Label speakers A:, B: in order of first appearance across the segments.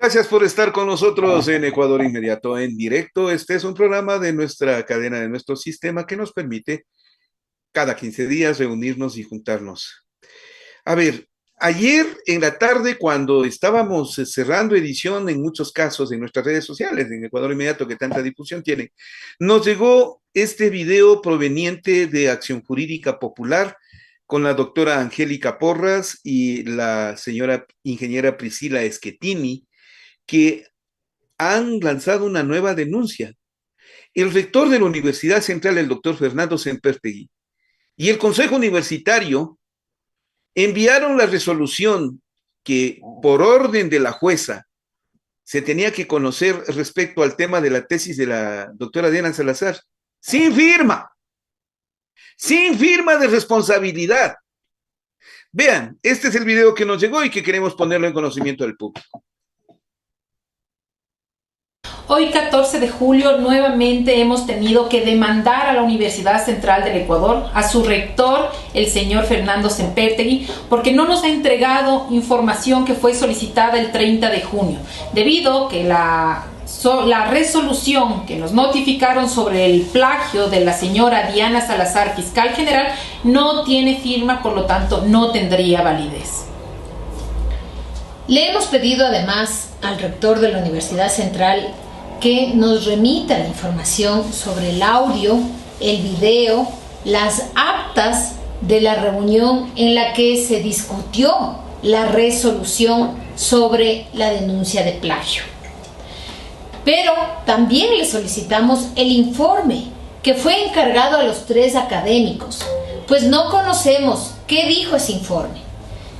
A: Gracias por estar con nosotros en Ecuador Inmediato en directo. Este es un programa de nuestra cadena, de nuestro sistema que nos permite cada 15 días reunirnos y juntarnos. A ver, ayer en la tarde, cuando estábamos cerrando edición en muchos casos en nuestras redes sociales, en Ecuador Inmediato, que tanta difusión tiene, nos llegó este video proveniente de Acción Jurídica Popular con la doctora Angélica Porras y la señora ingeniera Priscila Schettini, que han lanzado una nueva denuncia. El rector de la Universidad Central, el doctor Fernando Sempertegui, y el Consejo Universitario enviaron la resolución que, por orden de la jueza, se tenía que conocer respecto al tema de la tesis de la doctora Diana Salazar, sin firma de responsabilidad. Vean, este es el video que nos llegó y que queremos ponerlo en conocimiento del público.
B: Hoy, 14 de julio, nuevamente hemos tenido que demandar a la Universidad Central del Ecuador, a su rector, el señor Fernando Sempertegui, porque no nos ha entregado información que fue solicitada el 30 de junio, debido a que la resolución que nos notificaron sobre el plagio de la señora Diana Salazar, fiscal general, no tiene firma, por lo tanto no tendría validez.
C: Le hemos pedido además al rector de la Universidad Central que nos remita la información sobre el audio, el video, las actas de la reunión en la que se discutió la resolución sobre la denuncia de plagio. Pero también le solicitamos el informe que fue encargado a los 3 académicos, pues no conocemos qué dijo ese informe.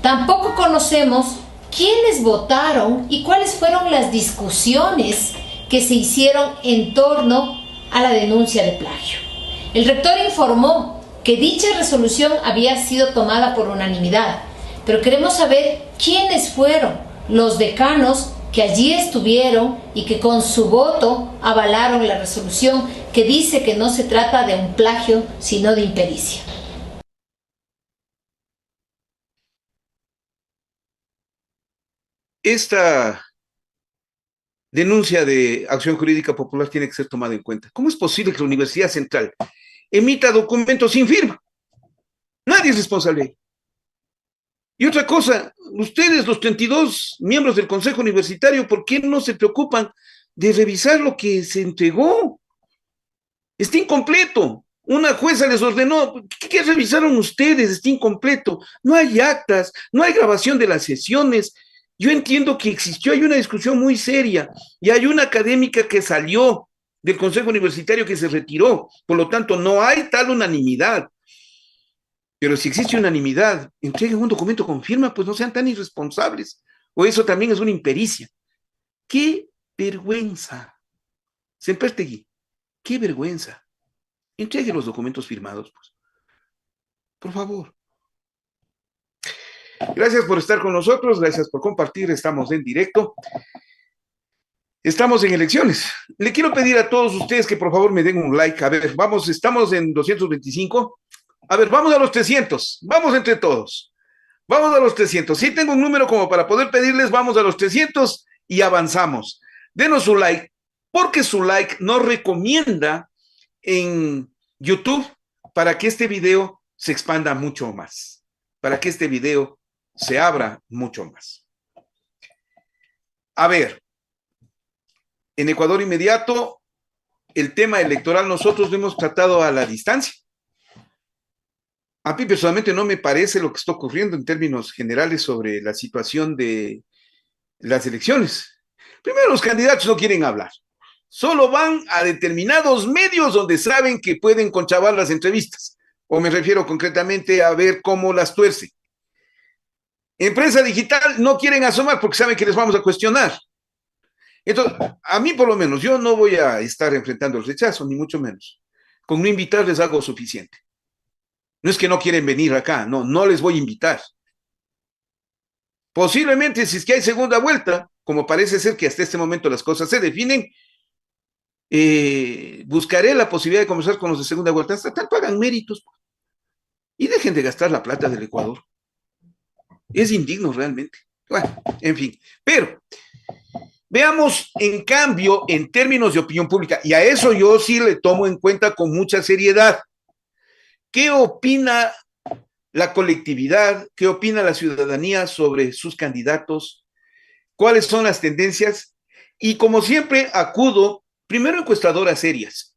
C: Tampoco conocemos quiénes votaron y cuáles fueron las discusiones que se hicieron en torno a la denuncia de plagio. El rector informó que dicha resolución había sido tomada por unanimidad, pero queremos saber quiénes fueron los decanos que allí estuvieron y que con su voto avalaron la resolución que dice que no se trata de un plagio, sino de impericia.
A: Esta denuncia de Acción Jurídica Popular tiene que ser tomada en cuenta. ¿Cómo es posible que la Universidad Central emita documentos sin firma? Nadie es responsable. Y otra cosa, ustedes, los 32 miembros del Consejo Universitario, ¿por qué no se preocupan de revisar lo que se entregó? Está incompleto. Una jueza les ordenó, ¿qué revisaron ustedes? Está incompleto. No hay actas, no hay grabación de las sesiones. Yo entiendo que existió, hay una discusión muy seria y hay una académica que salió del Consejo Universitario que se retiró. Por lo tanto, no hay tal unanimidad. Pero si existe unanimidad, entreguen un documento con firma, pues no sean tan irresponsables. O eso también es una impericia. ¡Qué vergüenza! Sempertegui, qué vergüenza. Entregue los documentos firmados, pues. Por favor. Gracias por estar con nosotros, gracias por compartir, estamos en directo. Estamos en elecciones. Le quiero pedir a todos ustedes que por favor me den un like. A ver, vamos, estamos en 225. A ver, vamos a los 300. Vamos entre todos. Vamos a los 300. Sí tengo un número como para poder pedirles, vamos a los 300 y avanzamos. Denos su like, porque su like nos recomienda en YouTube para que este video se expanda mucho más, para que este video se abra mucho más. A ver, en Ecuador Inmediato, el tema electoral nosotros lo hemos tratado a la distancia. A mí personalmente no me parece lo que está ocurriendo en términos generales sobre la situación de las elecciones. Primero, los candidatos no quieren hablar. Solo van a determinados medios donde saben que pueden conchavar las entrevistas. O me refiero concretamente a ver cómo las tuercen. En prensa digital no quieren asomar porque saben que les vamos a cuestionar. Entonces, a mí por lo menos, yo no voy a estar enfrentando el rechazo, ni mucho menos. Con no invitarles algo suficiente. No es que no quieren venir acá, no les voy a invitar. Posiblemente, si es que hay segunda vuelta, como parece ser que hasta este momento las cosas se definen, buscaré la posibilidad de conversar con los de segunda vuelta. Hasta tal pagan méritos. Y dejen de gastar la plata del Ecuador. Es indigno realmente. Bueno, en fin. Pero Veamos, en cambio, en términos de opinión pública, y a eso yo sí le tomo en cuenta con mucha seriedad, ¿qué opina la colectividad, qué opina la ciudadanía sobre sus candidatos? ¿Cuáles son las tendencias? Y como siempre, acudo primero a encuestadoras serias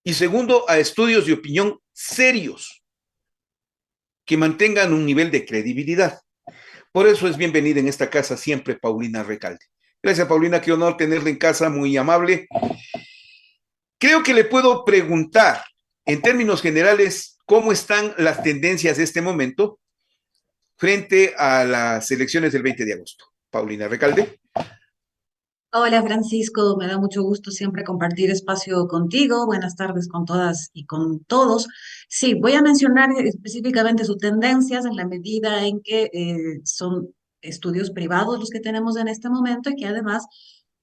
A: y segundo a estudios de opinión serios que mantengan un nivel de credibilidad. Por eso es bienvenida en esta casa siempre Paulina Recalde. Gracias, Paulina, qué honor tenerla en casa, muy amable. Creo que le puedo preguntar, en términos generales, cómo están las tendencias de este momento frente a las elecciones del 20 de agosto. Paulina Recalde.
D: Hola Francisco, me da mucho gusto siempre compartir espacio contigo. Buenas tardes con todas y con todos. Sí, voy a mencionar específicamente sus tendencias en la medida en que son estudios privados los que tenemos en este momento y que además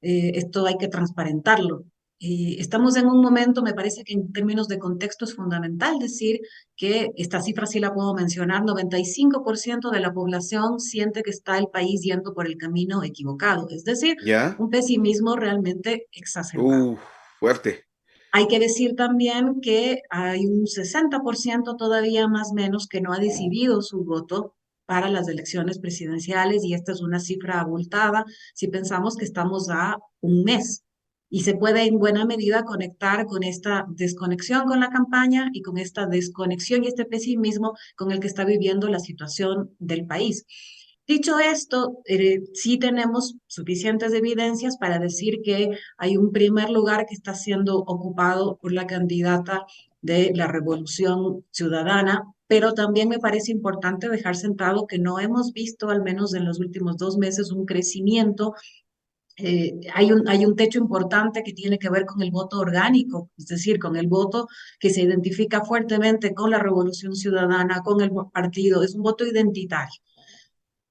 D: esto hay que transparentarlo. Y estamos en un momento, me parece que en términos de contexto es fundamental decir que esta cifra sí la puedo mencionar: 95% de la población siente que está el país yendo por el camino equivocado, es decir,
A: ¿Ya?
D: un pesimismo realmente exacerbado.
A: Fuerte.
D: Hay que decir también que hay un 60% todavía más o menos que no ha decidido su voto para las elecciones presidenciales, y esta es una cifra abultada si pensamos que estamos a un mes. Y se puede en buena medida conectar con esta desconexión con la campaña y con esta desconexión y este pesimismo con el que está viviendo la situación del país. Dicho esto, sí tenemos suficientes evidencias para decir que hay un primer lugar que está siendo ocupado por la candidata de la Revolución Ciudadana, pero también me parece importante dejar sentado que no hemos visto, al menos en los últimos 2 meses, un crecimiento. Hay un techo importante que tiene que ver con el voto orgánico, es decir, con el voto que se identifica fuertemente con la Revolución Ciudadana, con el partido, es un voto identitario.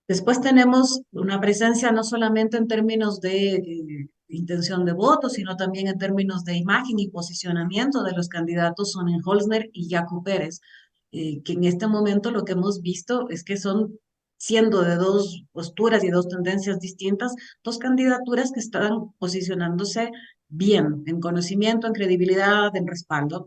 D: Después tenemos una presencia no solamente en términos de intención de voto, sino también en términos de imagen y posicionamiento de los candidatos Sonnenholzner y Jaco Pérez, que en este momento lo que hemos visto es que son, siendo de dos posturas y dos tendencias distintas, dos candidaturas que están posicionándose bien en conocimiento, en credibilidad, en respaldo.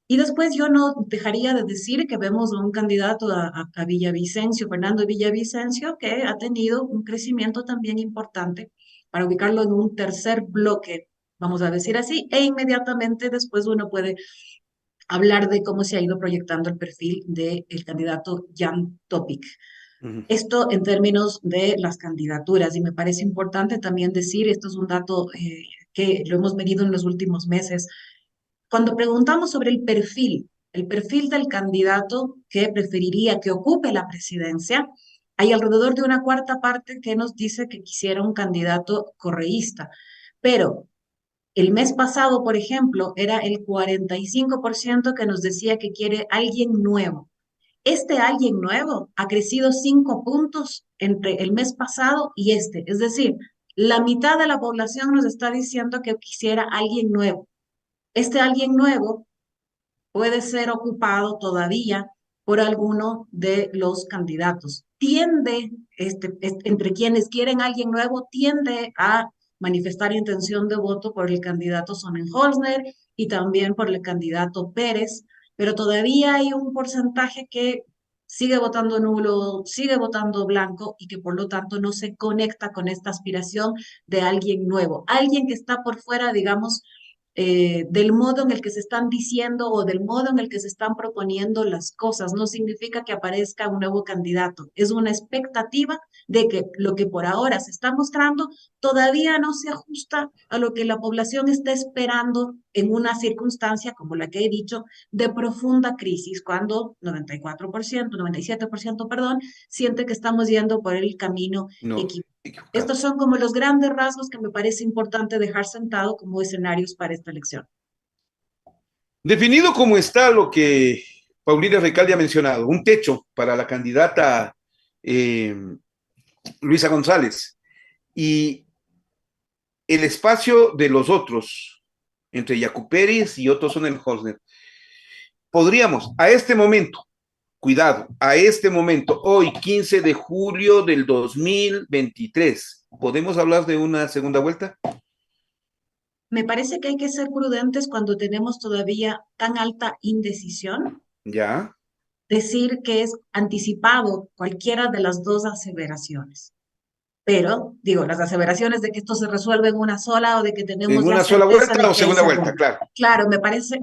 D: Y después yo no dejaría de decir que vemos a un candidato a Villavicencio, Fernando Villavicencio, que ha tenido un crecimiento también importante para ubicarlo en un tercer bloque, vamos a decir así, e inmediatamente después uno puede hablar de cómo se ha ido proyectando el perfil del candidato Jan Topic. Esto en términos de las candidaturas, y me parece importante también decir, esto es un dato que lo hemos medido en los últimos meses. Cuando preguntamos sobre el perfil del candidato que preferiría que ocupe la presidencia, hay alrededor de una cuarta parte que nos dice que quisiera un candidato correísta. Pero el mes pasado, por ejemplo, era el 45% que nos decía que quiere alguien nuevo. Este alguien nuevo ha crecido 5 puntos entre el mes pasado y este. Es decir, la mitad de la población nos está diciendo que quisiera alguien nuevo. Este alguien nuevo puede ser ocupado todavía por alguno de los candidatos. Entre quienes quieren a alguien nuevo, tiende a manifestar intención de voto por el candidato Sonnenholzner y también por el candidato Pérez, pero todavía hay un porcentaje que sigue votando nulo, sigue votando blanco y que por lo tanto no se conecta con esta aspiración de alguien nuevo, alguien que está por fuera, digamos, del modo en el que se están diciendo o del modo en el que se están proponiendo las cosas. No significa que aparezca un nuevo candidato, es una expectativa de que lo que por ahora se está mostrando todavía no se ajusta a lo que la población está esperando en una circunstancia como la que he dicho, de profunda crisis, cuando 94%, 97%, perdón, siente que estamos yendo por el camino
A: No,
D: equivocado.
A: equivocado.
D: Estos son como los grandes rasgos que me parece importante dejar sentado como escenarios para esta elección.
A: Definido como está lo que Paulina Recalde ha mencionado, un techo para la candidata eh, Luisa González y el espacio de los otros, entre Jaco Pérez y otros Sonnenholzner, podríamos a este momento, cuidado, a este momento, hoy 15 de julio del 2023, ¿podemos hablar de una segunda vuelta?
D: Me parece que hay que ser prudentes cuando tenemos todavía tan alta indecisión,
A: Ya.
D: decir que es anticipado cualquiera de las dos aseveraciones. Pero, digo, las aseveraciones de que esto se resuelve en una sola o de que
A: ¿En
D: tenemos la
A: una sola
D: certeza
A: vuelta
D: de
A: o
D: que hay
A: segunda vuelta?
D: segunda.
A: Claro.
D: Claro, me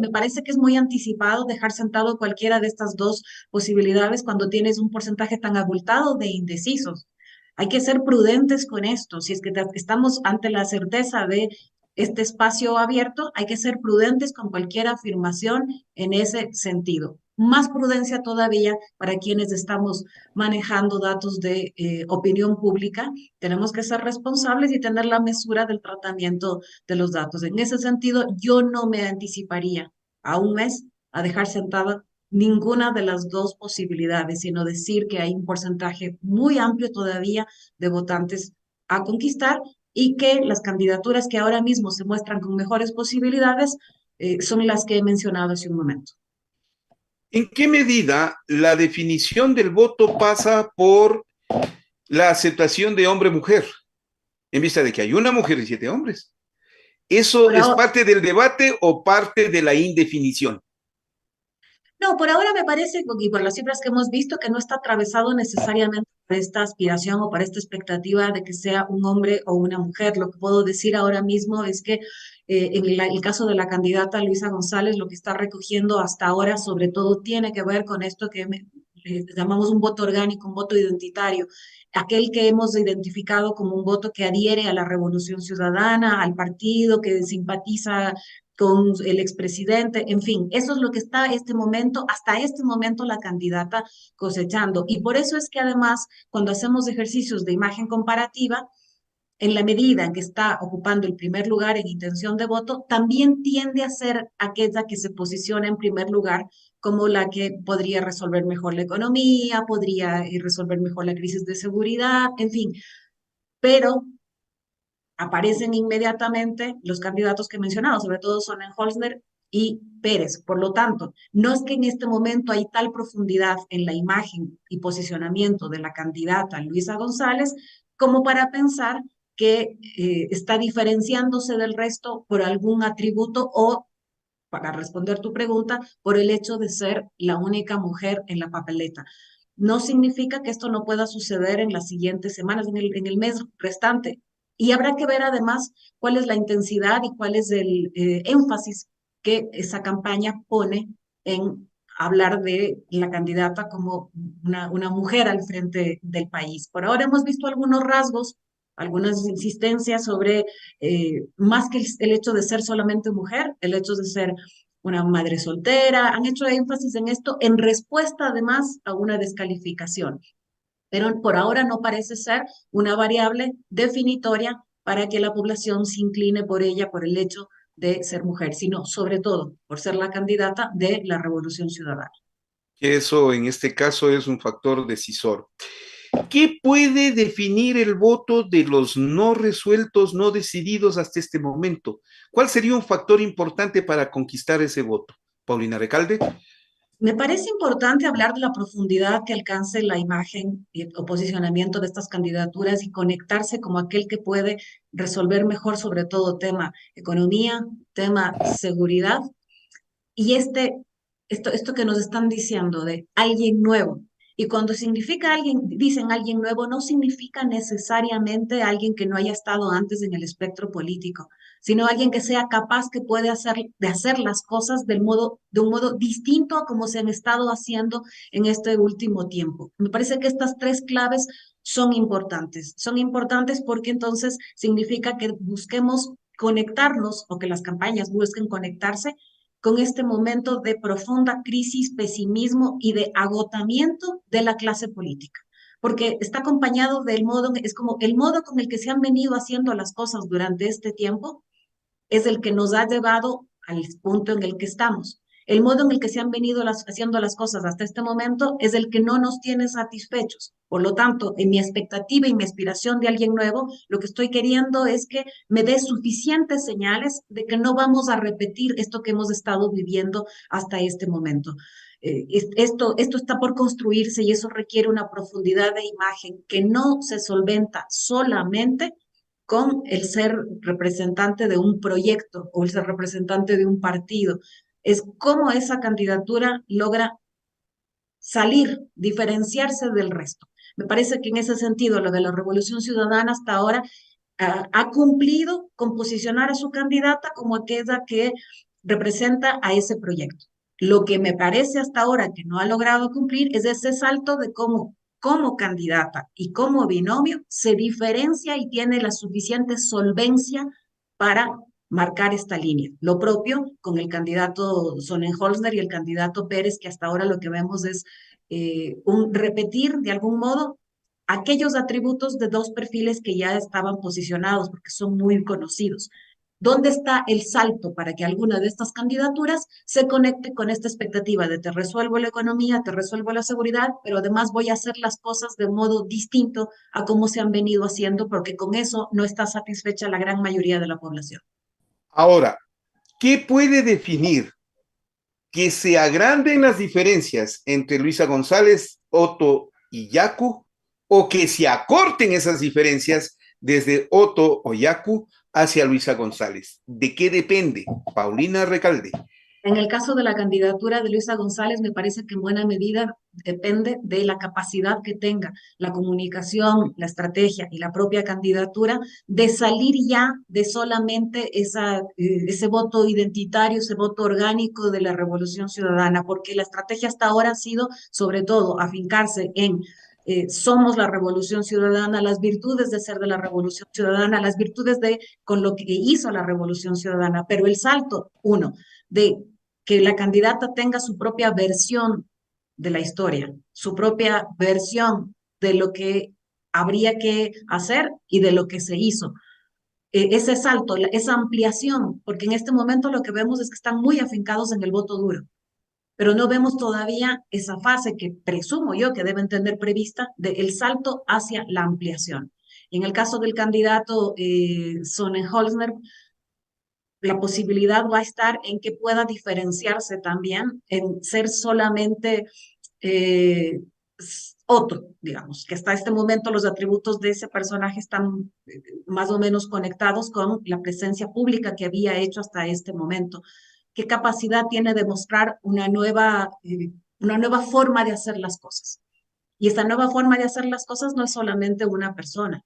D: parece que es muy anticipado dejar sentado cualquiera de estas dos posibilidades cuando tienes un porcentaje tan abultado de indecisos. Hay que ser prudentes con esto. Si es que estamos ante la certeza de este espacio abierto, hay que ser prudentes con cualquier afirmación en ese sentido. Más prudencia todavía para quienes estamos manejando datos de opinión pública. Tenemos que ser responsables y tener la mesura del tratamiento de los datos. En ese sentido, yo no me anticiparía a un mes a dejar sentada ninguna de las dos posibilidades, sino decir que hay un porcentaje muy amplio todavía de votantes a conquistar y que las candidaturas que ahora mismo se muestran con mejores posibilidades son las que he mencionado hace un momento.
A: ¿En qué medida la definición del voto pasa por la aceptación de hombre-mujer, en vista de que hay una mujer y 7 hombres? ¿Eso
D: Por
A: es
D: ahora,
A: parte del debate o parte de la indefinición?
D: No, por ahora me parece, y por las cifras que hemos visto, que no está atravesado necesariamente por esta aspiración o por esta expectativa de que sea un hombre o una mujer. Lo que puedo decir ahora mismo es que el caso de la candidata Luisa González, lo que está recogiendo hasta ahora, sobre todo, tiene que ver con esto que llamamos un voto orgánico, un voto identitario, aquel que hemos identificado como un voto que adhiere a la Revolución Ciudadana, al partido, que simpatiza con el expresidente, en fin, eso es lo que está hasta este momento la candidata cosechando. Y por eso es que además, cuando hacemos ejercicios de imagen comparativa, en la medida en que está ocupando el primer lugar en intención de voto, también tiende a ser aquella que se posiciona en primer lugar como la que podría resolver mejor la economía, podría resolver mejor la crisis de seguridad, en fin. Pero aparecen inmediatamente los candidatos que he mencionado, sobre todo Sonnenholzner y Pérez. Por lo tanto, no es que en este momento hay tal profundidad en la imagen y posicionamiento de la candidata Luisa González como para pensar que está diferenciándose del resto por algún atributo o, para responder tu pregunta, por el hecho de ser la única mujer en la papeleta. No significa que esto no pueda suceder en las siguientes semanas, en el mes restante. Y habrá que ver además cuál es la intensidad y cuál es el énfasis que esa campaña pone en hablar de la candidata como una mujer al frente del país. Por ahora hemos visto algunos rasgos, algunas insistencias sobre, más que el hecho de ser solamente mujer, el hecho de ser una madre soltera, han hecho énfasis en esto en respuesta además a una descalificación, pero por ahora no parece ser una variable definitoria para que la población se incline por ella por el hecho de ser mujer, sino sobre todo por ser la candidata de la Revolución Ciudadana.
A: Eso en este caso es un factor decisor. ¿Qué puede definir el voto de los no resueltos, no decididos hasta este momento? ¿Cuál sería un factor importante para conquistar ese voto? Paulina Recalde.
D: Me parece importante hablar de la profundidad que alcance la imagen o posicionamiento de estas candidaturas y conectarse como aquel que puede resolver mejor sobre todo tema economía, tema seguridad y esto que nos están diciendo de alguien nuevo. Y cuando significa alguien, dicen alguien nuevo, no significa necesariamente alguien que no haya estado antes en el espectro político, sino alguien que sea capaz que puede de hacer las cosas de un modo distinto a como se han estado haciendo en este último tiempo. Me parece que estas tres claves son importantes. Son importantes porque entonces significa que busquemos conectarnos o que las campañas busquen conectarse con este momento de profunda crisis, pesimismo y de agotamiento de la clase política, porque está acompañado del modo, es como el modo con el que se han venido haciendo las cosas durante este tiempo, es el que nos ha llevado al punto en el que estamos. El modo en el que se han venido haciendo las cosas hasta este momento es el que no nos tiene satisfechos. Por lo tanto, en mi expectativa y mi aspiración de alguien nuevo, lo que estoy queriendo es que me dé suficientes señales de que no vamos a repetir esto que hemos estado viviendo hasta este momento. Esto está por construirse y eso requiere una profundidad de imagen que no se solventa solamente con el ser representante de un proyecto o el ser representante de un partido. Es cómo esa candidatura logra salir, diferenciarse del resto. Me parece que en ese sentido lo de la Revolución Ciudadana hasta ahora ha cumplido con posicionar a su candidata como aquella que representa a ese proyecto. Lo que me parece hasta ahora que no ha logrado cumplir es ese salto de cómo como candidata y como binomio se diferencia y tiene la suficiente solvencia para marcar esta línea. Lo propio con el candidato Sonnenholzner y el candidato Pérez, que hasta ahora lo que vemos es un repetir de algún modo aquellos atributos de dos perfiles que ya estaban posicionados porque son muy conocidos. ¿Dónde está el salto para que alguna de estas candidaturas se conecte con esta expectativa de te resuelvo la economía, te resuelvo la seguridad, pero además voy a hacer las cosas de modo distinto a cómo se han venido haciendo, porque con eso no está satisfecha la gran mayoría de la población?
A: Ahora, ¿qué puede definir que se agranden las diferencias entre Luisa González, Otto y Yacu, o que se acorten esas diferencias desde Otto o Yacu hacia Luisa González? ¿De qué depende? Paulina Recalde.
D: En el caso de la candidatura de Luisa González, me parece que en buena medida depende de la capacidad que tenga la comunicación, la estrategia y la propia candidatura de salir ya de solamente ese voto identitario, ese voto orgánico de la Revolución Ciudadana, porque la estrategia hasta ahora ha sido sobre todo afincarse en somos la Revolución Ciudadana, las virtudes de ser de la Revolución Ciudadana, las virtudes de con lo que hizo la Revolución Ciudadana, pero el salto, uno, de que la candidata tenga su propia versión de la historia, su propia versión de lo que habría que hacer y de lo que se hizo. Ese salto, esa ampliación, porque en este momento lo que vemos es que están muy afincados en el voto duro, pero no vemos todavía esa fase que presumo yo que deben tener prevista del salto hacia la ampliación. Y en el caso del candidato Sonnenholzner, la posibilidad va a estar en que pueda diferenciarse también en ser solamente eh, otro, digamos, que hasta este momento los atributos de ese personaje están más o menos conectados con la presencia pública que había hecho hasta este momento. ¿Qué capacidad tiene de mostrar una nueva forma de hacer las cosas? Y esta nueva forma de hacer las cosas no es solamente una persona.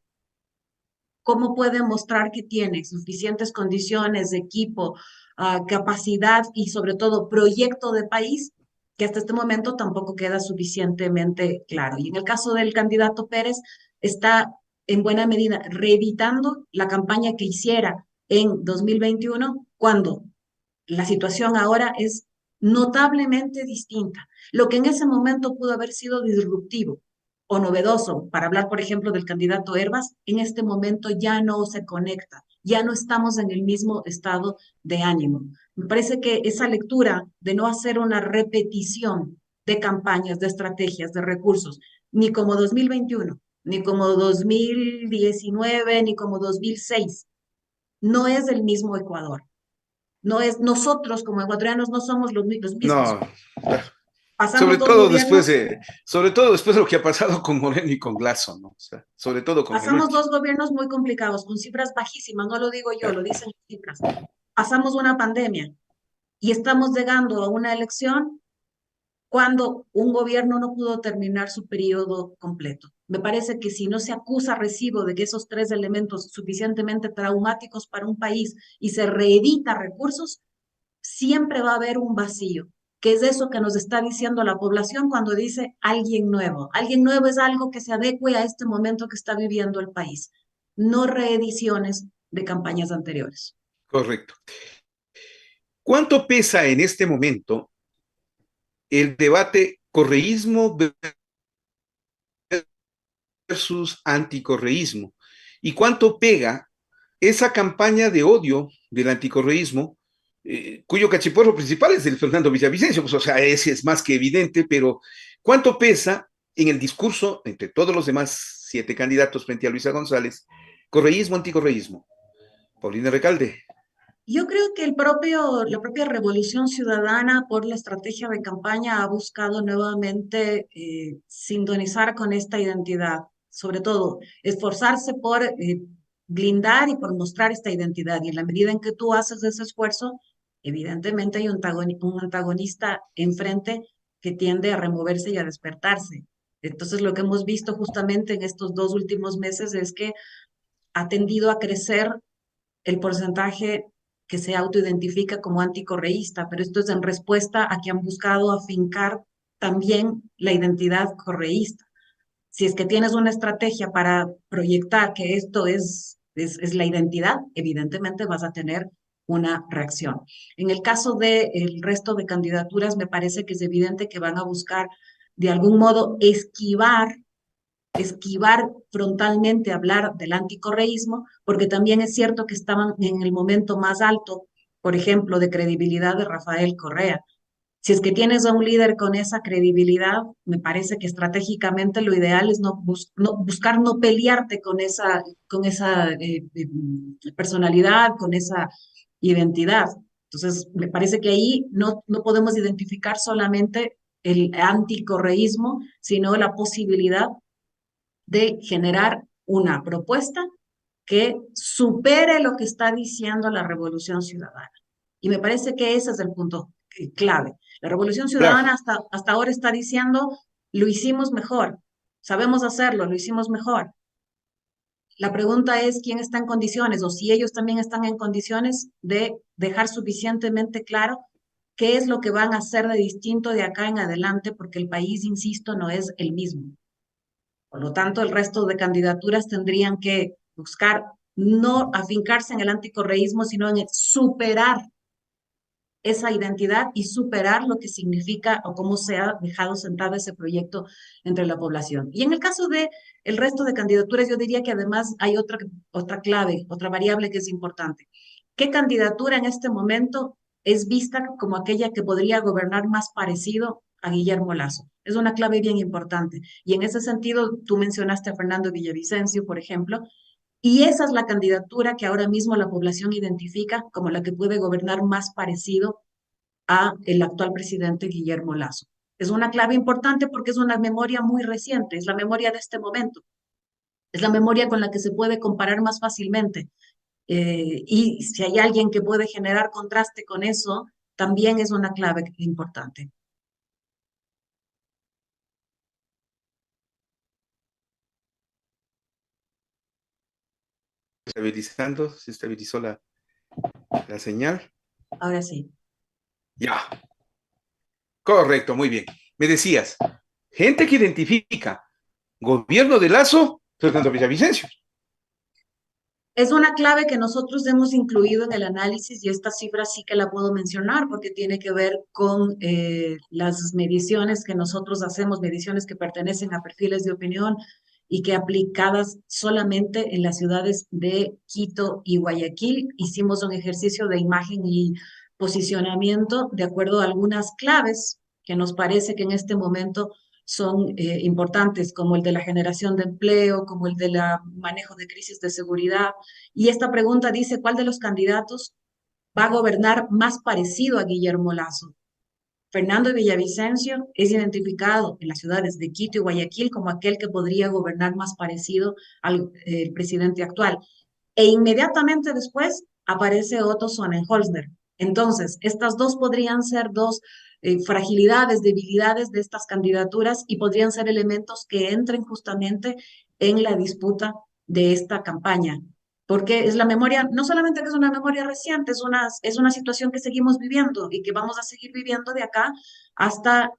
D: ¿Cómo puede mostrar que tiene suficientes condiciones de equipo, capacidad y sobre todo proyecto de país? Que hasta este momento tampoco queda suficientemente claro. Y en el caso del candidato Pérez, está en buena medida reeditando la campaña que hiciera en 2021, cuando la situación ahora es notablemente distinta. Lo que en ese momento pudo haber sido disruptivo o novedoso, para hablar, por ejemplo, del candidato Herbas, en este momento ya no se conecta, ya no estamos en el mismo estado de ánimo. Me parece que esa lectura de no hacer una repetición de campañas, de estrategias, de recursos, ni como 2021, ni como 2019, ni como 2006, no es el mismo Ecuador. No es, nosotros como ecuatorianos no somos los mismos.
A: No,
D: Pasamos dos gobiernos,
A: sobre todo después de lo que ha pasado con Moreno y con Glasso, ¿no? O sea, sobre todo con el
D: pasamos
A: último.
D: dos gobiernos muy complicados, con cifras bajísimas, no lo digo yo,
A: Claro.
D: lo dicen las cifras. Pasamos una pandemia y estamos llegando a una elección cuando un gobierno no pudo terminar su periodo completo. Me parece que si no se acusa recibo de que esos tres elementos suficientemente traumáticos para un país y se reedita recursos, siempre va a haber un vacío, que es eso que nos está diciendo la población cuando dice alguien nuevo. Alguien nuevo es algo que se adecue a este momento que está viviendo el país, no reediciones de campañas anteriores.
A: Correcto. ¿Cuánto pesa en este momento el debate correísmo versus anticorreísmo? ¿Y cuánto pega esa campaña de odio del anticorreísmo, cuyo cachiporro principal es el Fernando Villavicencio? Pues, o sea, ese es más que evidente, pero ¿cuánto pesa en el discurso, entre todos los demás 7 candidatos frente a Luisa González, correísmo, anticorreísmo. Paulina Recalde.
D: Yo creo que la propia Revolución Ciudadana, por la estrategia de campaña, ha buscado nuevamente sintonizar con esta identidad, sobre todo esforzarse por blindar y por mostrar esta identidad. Y en la medida en que tú haces ese esfuerzo, evidentemente hay un antagonista enfrente que tiende a removerse y a despertarse. Entonces, lo que hemos visto justamente en estos 2 últimos meses es que ha tendido a crecer el porcentaje que se autoidentifica como anticorreísta, pero esto es en respuesta a que han buscado afincar también la identidad correísta. Si es que tienes una estrategia para proyectar que esto es la identidad, evidentemente vas a tener una reacción. En el caso del resto de candidaturas, me parece que es evidente que van a buscar de algún modo esquivar frontalmente hablar del anticorreísmo, porque también es cierto que estaban en el momento más alto, por ejemplo, de credibilidad de Rafael Correa. Si es que tienes a un líder con esa credibilidad, me parece que estratégicamente lo ideal es buscar no pelearte con esa personalidad, con esa identidad. Entonces, me parece que ahí no podemos identificar solamente el anticorreísmo, sino la posibilidad de generar una propuesta que supere lo que está diciendo la Revolución Ciudadana. Y me parece que ese es el punto clave. La Revolución
A: Claro.
D: Ciudadana hasta ahora está diciendo, lo hicimos mejor, sabemos hacerlo, lo hicimos mejor. La pregunta es quién está en condiciones o si ellos también están en condiciones de dejar suficientemente claro qué es lo que van a hacer de distinto de acá en adelante, porque el país, insisto, no es el mismo. Por lo tanto, el resto de candidaturas tendrían que buscar no afincarse en el anticorreísmo, sino en superar esa identidad y superar lo que significa o cómo se ha dejado sentado ese proyecto entre la población. Y en el caso de el resto de candidaturas, yo diría que además hay otra clave, otra variable que es importante. ¿Qué candidatura en este momento es vista como aquella que podría gobernar más parecido a Guillermo Lasso? Es una clave bien importante. Y en ese sentido, tú mencionaste a Fernando Villavicencio, por ejemplo, y esa es la candidatura que ahora mismo la población identifica como la que puede gobernar más parecido a el actual presidente Guillermo Lasso. Es una clave importante porque es una memoria muy reciente, es la memoria de este momento, es la memoria con la que se puede comparar más fácilmente. Y si hay alguien que puede generar contraste con eso, también es una clave importante.
A: Estabilizando, se estabilizó la señal.
D: Ahora sí.
A: Ya, correcto, muy bien. Me decías, gente que identifica gobierno de Lazo, Fernando Villavicencio.
D: Es una clave que nosotros hemos incluido en el análisis y esta cifra sí que la puedo mencionar porque tiene que ver con las mediciones que nosotros hacemos, mediciones que pertenecen a perfiles de opinión y que aplicadas solamente en las ciudades de Quito y Guayaquil, hicimos un ejercicio de imagen y posicionamiento de acuerdo a algunas claves que nos parece que en este momento son importantes, como el de la generación de empleo, como el del manejo de crisis de seguridad. Y esta pregunta dice, ¿cuál de los candidatos va a gobernar más parecido a Guillermo Lasso? Fernando Villavicencio es identificado en las ciudades de Quito y Guayaquil como aquel que podría gobernar más parecido al presidente actual. E inmediatamente después aparece Otto Sonnenholzner. Entonces, estas dos podrían ser dos fragilidades, debilidades de estas candidaturas y podrían ser elementos que entren justamente en la disputa de esta campaña. Porque es la memoria, no solamente que es una memoria reciente, es una situación que seguimos viviendo y que vamos a seguir viviendo de acá hasta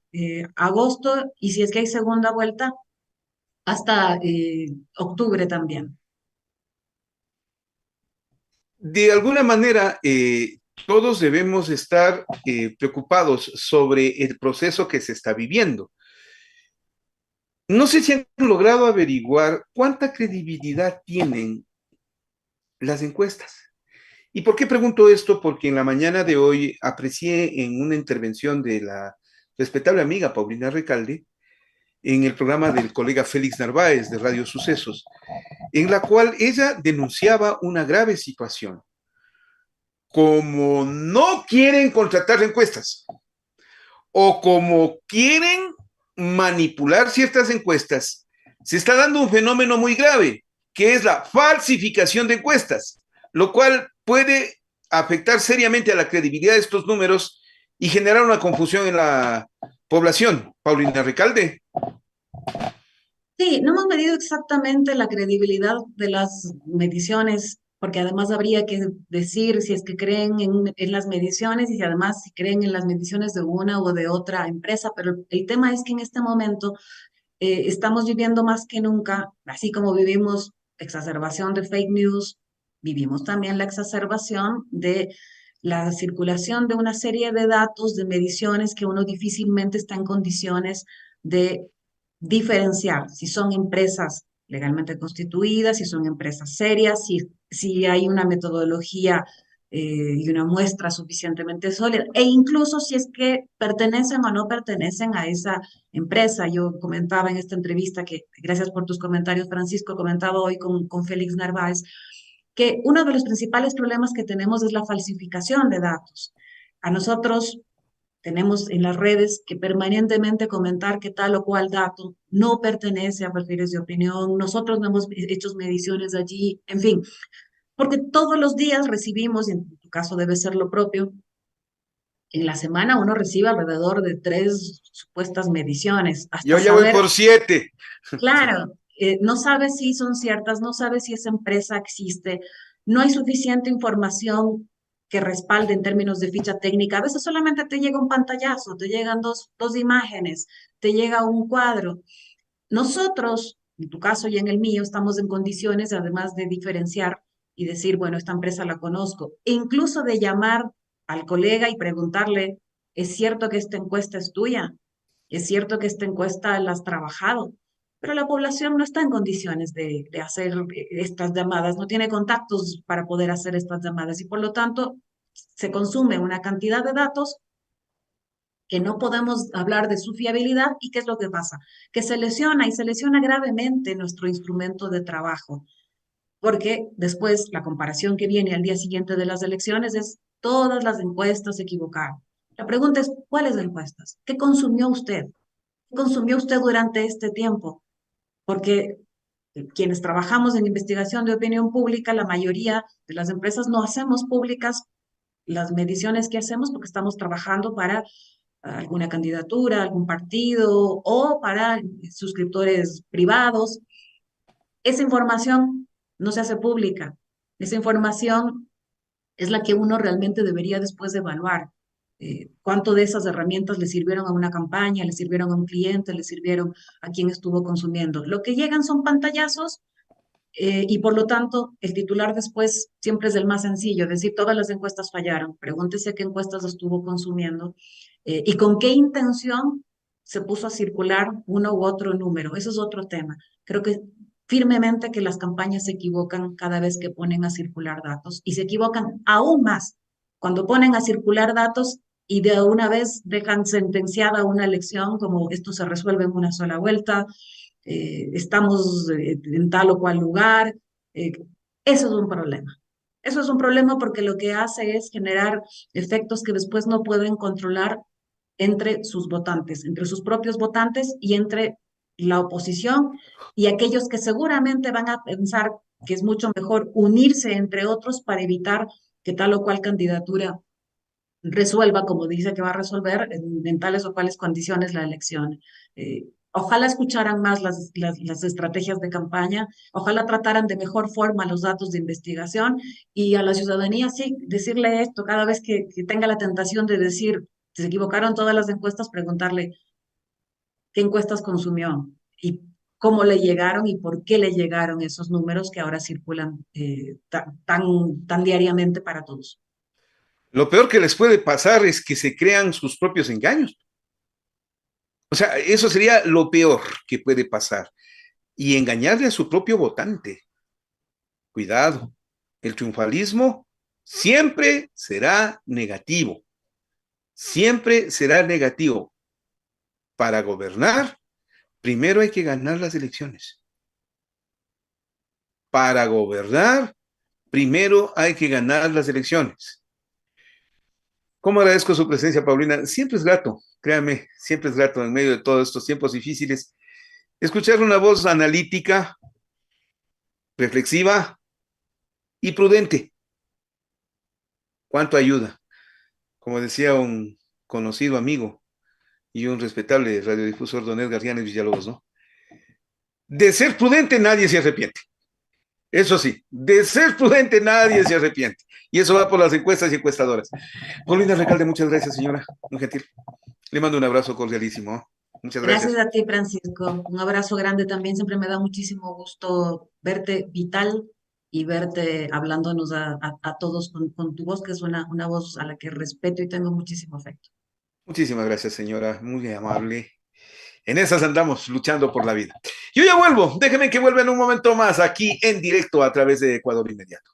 D: agosto y si es que hay segunda vuelta, hasta octubre también.
A: De alguna manera, todos debemos estar preocupados sobre el proceso que se está viviendo. No sé si han logrado averiguar cuánta credibilidad tienen las encuestas. ¿Y por qué pregunto esto? Porque en la mañana de hoy aprecié en una intervención de la respetable amiga Paulina Recalde en el programa del colega Félix Narváez de Radio Sucesos, en la cual ella denunciaba una grave situación. Como no quieren contratar encuestas o como quieren manipular ciertas encuestas, se está dando un fenómeno muy grave, que es la falsificación de encuestas, lo cual puede afectar seriamente a la credibilidad de estos números y generar una confusión en la población. Paulina Recalde.
D: Sí, no hemos medido exactamente la credibilidad de las mediciones, porque además habría que decir si es que creen en las mediciones y si además si creen en las mediciones de una o de otra empresa, pero el tema es que en este momento estamos viviendo más que nunca, así como vivimos exacerbación de fake news, vivimos también la exacerbación de la circulación de una serie de datos, de mediciones que uno difícilmente está en condiciones de diferenciar si son empresas legalmente constituidas, si son empresas serias, si hay una metodología y una muestra suficientemente sólida, e incluso si es que pertenecen o no pertenecen a esa empresa. Yo comentaba en esta entrevista que, gracias por tus comentarios, Francisco, comentaba hoy con Félix Narváez, que uno de los principales problemas que tenemos es la falsificación de datos. A nosotros tenemos en las redes que permanentemente comentar que tal o cual dato no pertenece a perfiles de opinión, nosotros no hemos hecho mediciones allí, en fin, porque todos los días recibimos, y en tu caso debe ser lo propio, en la semana uno recibe alrededor de 3 supuestas mediciones, hasta
A: Yo ya voy
D: saber,
A: por 7.
D: claro, no sabe si son ciertas, no sabe si esa empresa existe, no hay suficiente información que respalde en términos de ficha técnica. A veces solamente te llega un pantallazo, te llegan dos imágenes, te llega un cuadro. Nosotros, en tu caso y en el mío, estamos en condiciones, además de diferenciar y decir, bueno, esta empresa la conozco, e incluso de llamar al colega y preguntarle, ¿es cierto que esta encuesta es tuya? ¿Es cierto que esta encuesta la has trabajado? Pero la población no está en condiciones de hacer estas llamadas, no tiene contactos para poder hacer estas llamadas y por lo tanto se consume una cantidad de datos que no podemos hablar de su fiabilidad. ¿Y qué es lo que pasa? Que se lesiona y se lesiona gravemente nuestro instrumento de trabajo, porque después la comparación que viene al día siguiente de las elecciones es todas las encuestas se equivocaron. La pregunta es, ¿cuáles encuestas? ¿Qué consumió usted? ¿Qué consumió usted durante este tiempo? Porque quienes trabajamos en investigación de opinión pública, la mayoría de las empresas no hacemos públicas las mediciones que hacemos porque estamos trabajando para alguna candidatura, algún partido o para suscriptores privados. Esa información no se hace pública. Esa información es la que uno realmente debería después evaluar. ¿Cuánto de esas herramientas le sirvieron a una campaña, le sirvieron a un cliente, le sirvieron a quien estuvo consumiendo? Lo que llegan son pantallazos y por lo tanto el titular después siempre es el más sencillo, es decir, todas las encuestas fallaron. Pregúntese qué encuestas estuvo consumiendo y con qué intención se puso a circular uno u otro número. Eso es otro tema. Creo que firmemente que las campañas se equivocan cada vez que ponen a circular datos y se equivocan aún más cuando ponen a circular datos y de una vez dejan sentenciada una elección como esto se resuelve en una sola vuelta, estamos en tal o cual lugar. Eh, eso es un problema. Eso es un problema porque lo que hace es generar efectos que después no pueden controlar entre sus votantes, entre sus propios votantes y entre la oposición y aquellos que seguramente van a pensar que es mucho mejor unirse entre otros para evitar que tal o cual candidatura resuelva, como dice que va a resolver, en tales o cuales condiciones la elección. Ojalá escucharan más las estrategias de campaña, ojalá trataran de mejor forma los datos de investigación y a la ciudadanía sí, decirle esto cada vez que tenga la tentación de decir, se equivocaron todas las encuestas, preguntarle qué encuestas consumió y cómo le llegaron y por qué le llegaron esos números que ahora circulan tan diariamente para todos.
A: Lo peor que les puede pasar es que se crean sus propios engaños. O sea, eso sería lo peor que puede pasar. Y engañarle a su propio votante. Cuidado, el triunfalismo siempre será negativo. Siempre será negativo para gobernar, primero hay que ganar las elecciones. Para gobernar, primero hay que ganar las elecciones. ¿Cómo agradezco su presencia, Paulina? Siempre es grato, créame, siempre es grato en medio de todos estos tiempos difíciles escuchar una voz analítica, reflexiva y prudente. ¿Cuánto ayuda? Como decía un conocido amigo y un respetable radiodifusor, don Edgar Llanes Villalobos, ¿no? De ser prudente nadie se arrepiente. Eso sí, de ser prudente nadie se arrepiente. Y eso va por las encuestas y encuestadoras. Paulina Recalde, muchas gracias, señora. Muy gentil. Le mando un abrazo cordialísimo. Muchas
D: Gracias
A: gracias.
D: a ti, Francisco. Un abrazo grande también. Siempre me da muchísimo gusto verte vital y verte hablándonos a todos con tu voz, que es una voz a la que respeto y tengo muchísimo afecto.
A: Muchísimas gracias, señora. Muy amable. En esas andamos luchando por la vida. Yo ya vuelvo. Déjenme que vuelva en un momento más aquí en directo a través de Ecuador Inmediato.